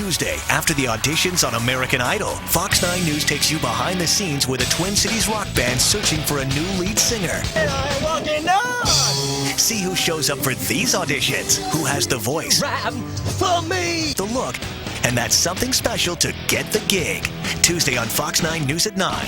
Tuesday, after the auditions on American Idol, Fox 9 News takes you behind the scenes with a Twin Cities rock band searching for a new lead singer. And I'm walking on. See who shows up for these auditions, who has the voice, Rap for me. the look, and that's something special to get the gig. Tuesday on Fox 9 News at 9.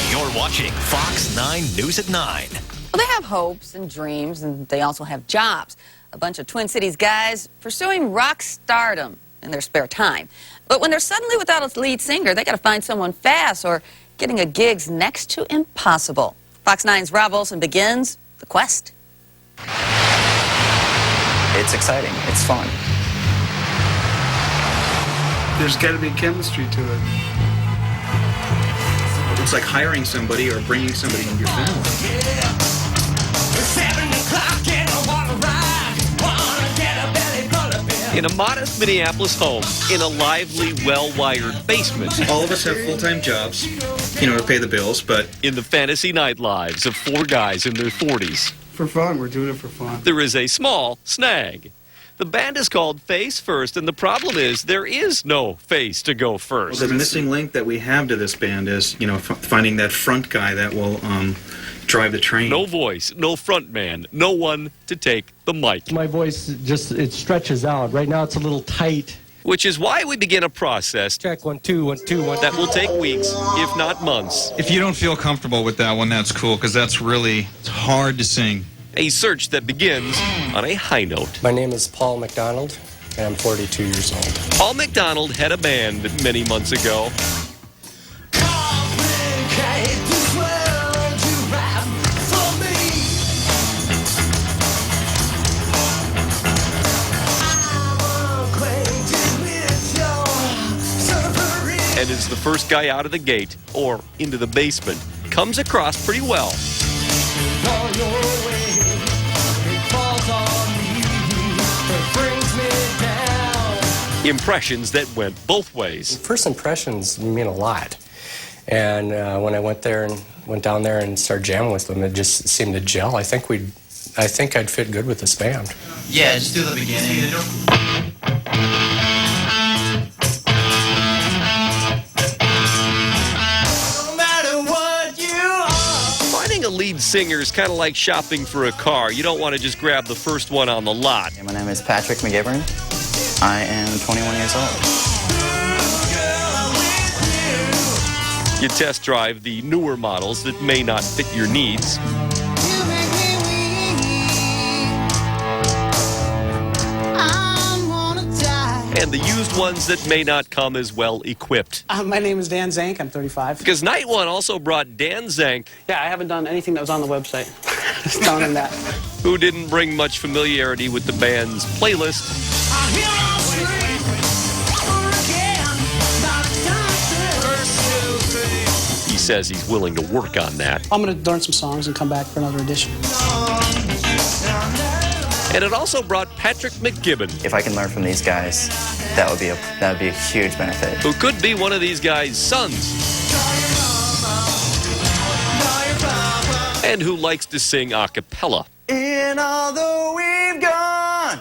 You're watching Fox 9 News at 9. Well, they have hopes and dreams, and they also have jobs. A bunch of Twin Cities guys pursuing rock stardom in their spare time. But when they're suddenly without a lead singer, they got to find someone fast, or getting a gig's next to impossible. Fox 9's Rob Olsen begins the quest. It's exciting. It's fun. There's got to be chemistry to it. It's like hiring somebody or bringing somebody into your family. In a modest Minneapolis home, in a lively, well-wired basement. All of us have full-time jobs, to pay the bills, but In the fantasy night lives of four guys in their 40s. for fun, we're doing it for fun. There is a small snag. The band is called Face First, and the problem is there is no face to go first. The missing link that we have to this band is, finding that front guy that will drive the train. No voice, no front man, no one to take the mic. My voice it stretches out. Right now it's a little tight. Which is why we begin a process Check 1 2 1 2 1. that will take weeks, if not months. If you don't feel comfortable with that one, that's cool, because it's hard to sing. A search that begins on a high note. My name is Paul McDonald, and I'm 42 years old. Paul McDonald had a band many months ago. And is the first guy out of the gate, or into the basement, comes across pretty well. Impressions that went both ways. First impressions mean a lot. And when I went down there and started jamming with them, it just seemed to gel. I think I'd fit good with this band. Yeah, just do the beginning. Finding a lead singer is kind of like shopping for a car. You don't want to just grab the first one on the lot. My name is Patrick McGivern. I am 21 years old. You test drive the newer models that may not fit your needs. And the used ones that may not come as well equipped. My name is Dan Zank. I'm 35. Because Night One also brought Dan Zank, Yeah, I haven't done anything that was on the website. Just telling him that. who didn't bring much familiarity with the band's playlist. He says he's willing to work on that. I'm going to learn some songs and come back for another edition. And it also brought Patrick McGibbon, If I can learn from these guys, that would be a huge benefit. who could be one of these guys' sons. And who likes to sing a cappella. And although we've gone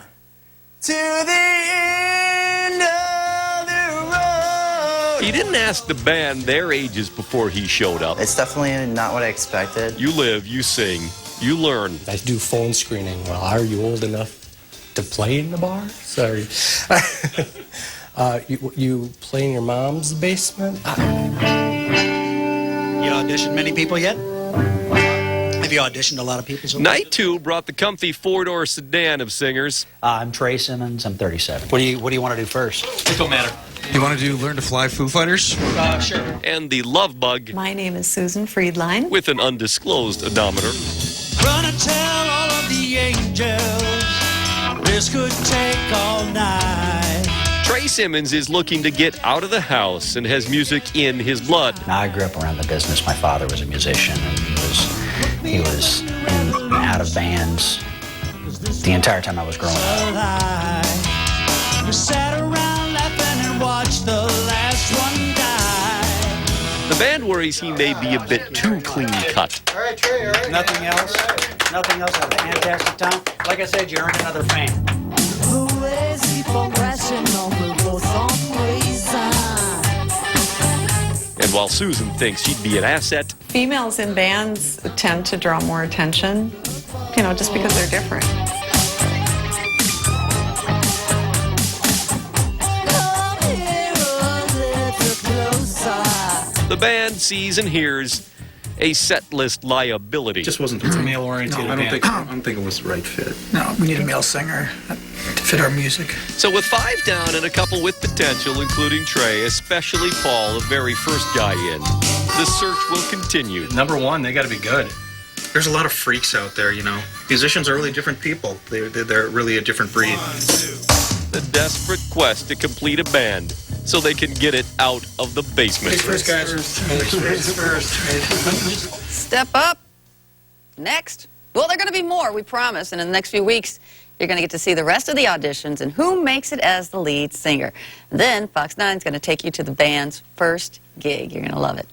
to the end of the road. He didn't ask the band their ages before he showed up. It's definitely not what I expected. You live, you sing, you learn. I do phone screening. Well, are you old enough to play in the bar? Sorry. You play in your mom's basement? You auditioned many people yet? Have you auditioned a lot of people? Night 2 brought the comfy four-door sedan of singers. I'm Trey Simmons. I'm 37. What do you want to do first? It don't matter. You want to do Learn to Fly Foo Fighters? Sure. And the love bug My name is Susan Friedline. with an undisclosed odometer. Gonna tell all of the angels this could take all night. Trey Simmons is looking to get out of the house and has music in his blood. Now, I grew up around the business. My father was a musician, and he was in and out of bands the entire time I was growing up. You sat around laughing and watched the last one die. The band worries he may be a bit too clean cut. All right, Trey, all right. Nothing else? Nothing else? Have a fantastic time. Like I said, you earned another fan. And while Susan thinks she'd be an asset, Females in bands tend to draw more attention, you know, just because they're different. the band sees and hears a set list liability. Just wasn't. It's a male-oriented I don't think it was the right fit. No, we need a male singer to fit our music. So with 5 down and a couple with potential, including Trey, especially Paul, the very first guy in, the search will continue. Number one, they got to be good. There's a lot of freaks out there, you know. Musicians are really different people. They're really a different breed. The desperate quest to complete a band so they can get it out of the basement. First, guys. First. Step up. Next. Well, there are going to be more, we promise. And in the next few weeks, you're going to get to see the rest of the auditions and who makes it as the lead singer. Then Fox 9 is going to take you to the band's first gig. You're going to love it.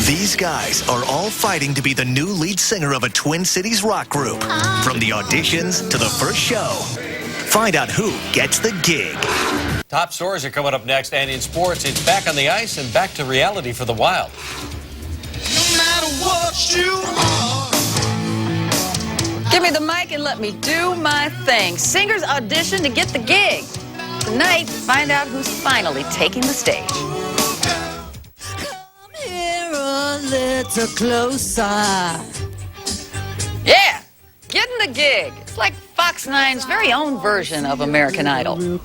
These guys are all fighting to be the new lead singer of a Twin Cities rock group. From the auditions to the first show. Find out who gets the gig. Top stories are coming up next, and in sports, it's back on the ice and back to reality for the Wild. No matter what you are. Give me the mic and let me do my thing. Singers audition to get the gig. Tonight, find out who's finally taking the stage. Come here a little closer. Yeah, getting the gig. It's like Fox 9's very own version of American Idol. And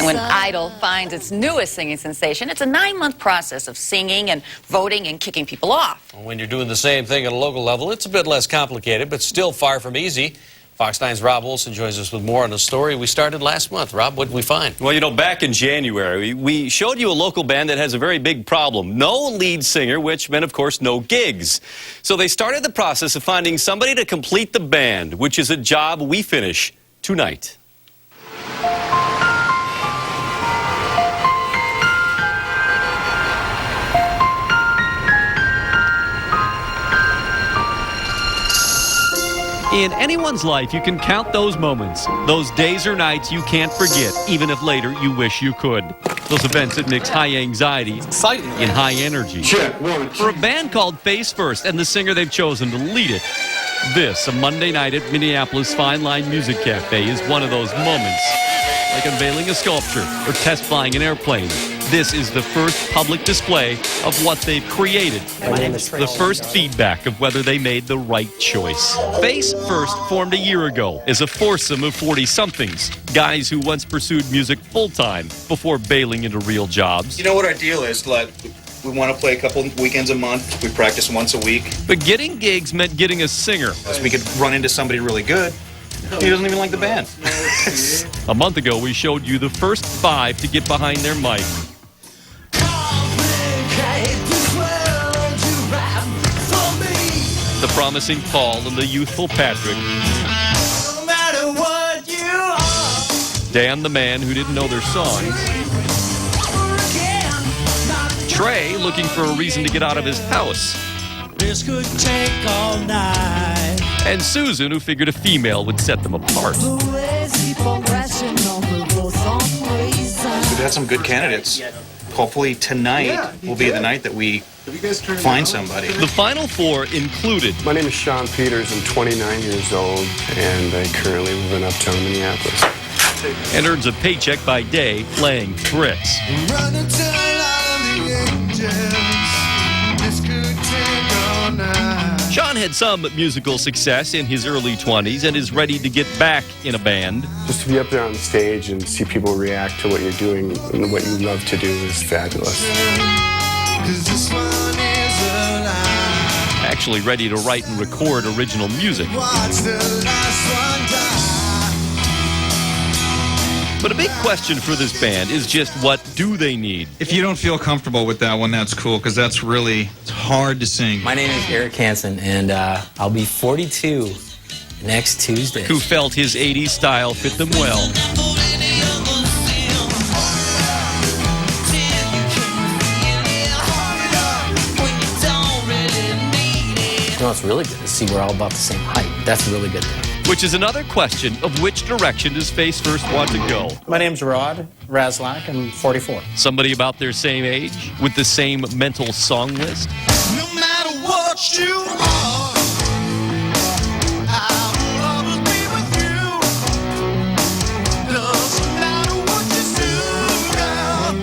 when Idol finds its newest singing sensation, it's a 9-month process of singing and voting and kicking people off. When you're doing the same thing at a local level, it's a bit less complicated, but still far from easy. Fox 9's Rob Olson joins us with more on the story we started last month. Rob, what did we find? Well, you know, back in January, we showed you a local band that has a very big problem. No lead singer, which meant, of course, no gigs. So they started the process of finding somebody to complete the band, which is a job we finish tonight. In anyone's life, you can count those moments, those days or nights you can't forget, even if later you wish you could. Those events that mix high anxiety and high energy. For a band called Face First and the singer they've chosen to lead it, this, a Monday night at Minneapolis Fine Line Music Cafe, is one of those moments. Like unveiling a sculpture or test flying an airplane. This is the first public display of what they've created. The first feedback of whether they made the right choice. Face First formed a year ago as a foursome of 40-somethings. Guys who once pursued music full-time before bailing into real jobs. You know what our deal is? Like, we want to play a couple weekends a month. We practice once a week. But getting gigs meant getting a singer. So we could run into somebody really good. He doesn't even like the band. A month ago, we showed you the first 5 to get behind their mic. The promising Paul and the youthful Patrick. No matter what you are. Dan, the man who didn't know their songs. Trey, looking for a reason to get out of his house. This could take all night. And Susan, who figured a female would set them apart. We've had some good candidates. Hopefully tonight will be the night that we find somebody. The final 4 included. My name is Shawn Peters. I'm 29 years old, and I currently live in uptown Minneapolis. And earns a paycheck by day laying bricks. Running till the angels. This could take all night. Shawn had some musical success in his early 20s and is ready to get back in a band. Just to be up there on the stage and see people react to what you're doing and what you love to do is fabulous. 'Cause this one is alive. Actually ready to write and record original music. Watch the last one die. But a big question for this band is just what do they need? If you don't feel comfortable with that one, that's cool, because that's really hard to sing. My name is Eric Hansen, and I'll be 42 next Tuesday. Who felt his 80s style fit them well. You know, it's really good to see we're all about the same height. That's a really good thing. Which is another question of which direction does Face First want to go. My name's Rod Razlak. I'm 44. Somebody about their same age with the same mental song list. No matter what you are, I'll always be with you. Doesn't matter what you do, girl.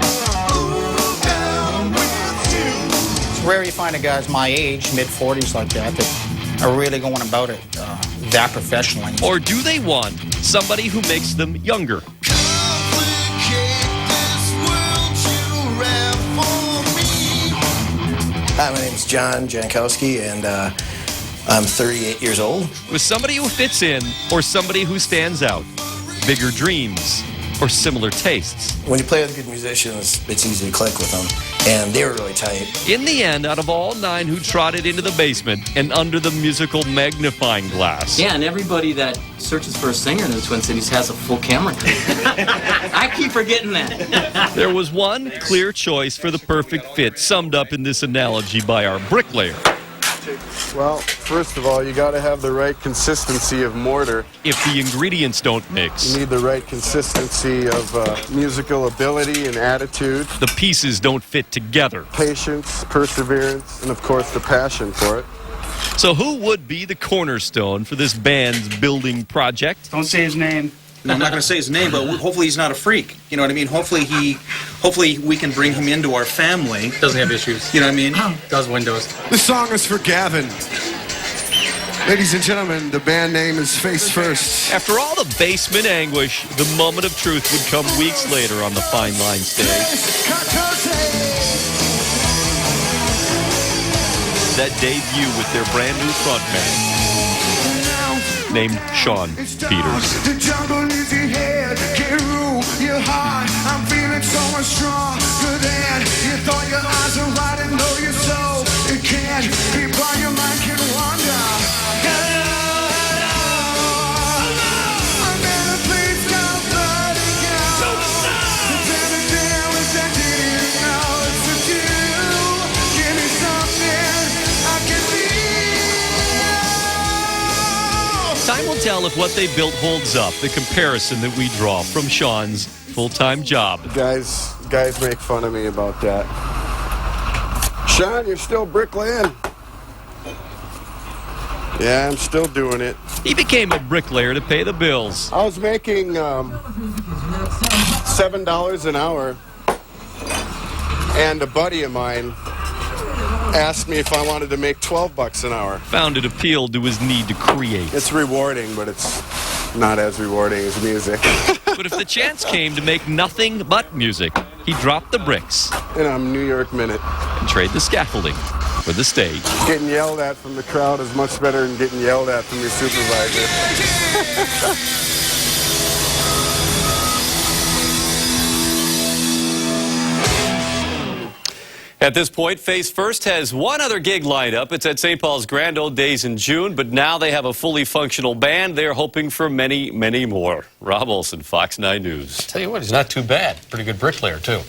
Ooh, girl, I'm with you. It's rare you find a guys my age, mid-40s like that are really going about it that professionally. Or do they want somebody who makes them younger? Hi, my name's John Jankowski, and I'm 38 years old. With somebody who fits in or somebody who stands out? Bigger dreams or similar tastes? When you play with good musicians, it's easy to click with them, and they were really tight. In the end, out of all 9 who trotted into the basement and under the musical magnifying glass. Yeah, and everybody that searches for a singer in the Twin Cities has a full camera crew. I keep forgetting that. There was one clear choice for the perfect fit, summed up in this analogy by our bricklayer. Well, first of all, you got to have the right consistency of mortar. If the ingredients don't mix, You need the right consistency of musical ability and attitude, the pieces don't fit together. patience, perseverance, and of course the passion for it. So who would be the cornerstone for this band's building project? Don't say his name. No, I'm not going to say his name, but hopefully he's not a freak. You know what I mean? Hopefully we can bring him into our family. Doesn't have issues. You know what I mean? Does windows. This song is for Gavin. Ladies and gentlemen, the band name is Face First. After all the basement anguish, the moment of truth would come weeks later on the Fine Line stage. That debut with their brand new frontman, named Shawn Peters. The jungle is your head, can't rule your heart. I'm feeling so much stronger than you thought. Your eyes are right and know your soul. It can't be by your mind can wander. I'm in a place called Vertigo. Pretend to deal with that didn't know it's with you. Give me something I can feel. Time will tell if what they built holds up, the comparison that we draw from Shawn's full-time job. Guys make fun of me about that. Shawn, you're still bricklaying? Yeah, I'm still doing it. He became a bricklayer to pay the bills. I was making $7 an hour, and a buddy of mine asked me if I wanted to make $12 an hour. Found it appealed to his need to create. It's rewarding, but it's not as rewarding as music. But if the chance came to make nothing but music, he dropped the bricks And I'm New York Minute. and trade the scaffolding for the stage. Getting yelled at from the crowd is much better than getting yelled at from your supervisor. At this point, Face First has one other gig lined up. It's at St. Paul's Grand Old Days in June, but now they have a fully functional band. They're hoping for many, many more. Rob Olson, Fox 9 News. Tell you what, he's not too bad. Pretty good bricklayer, too.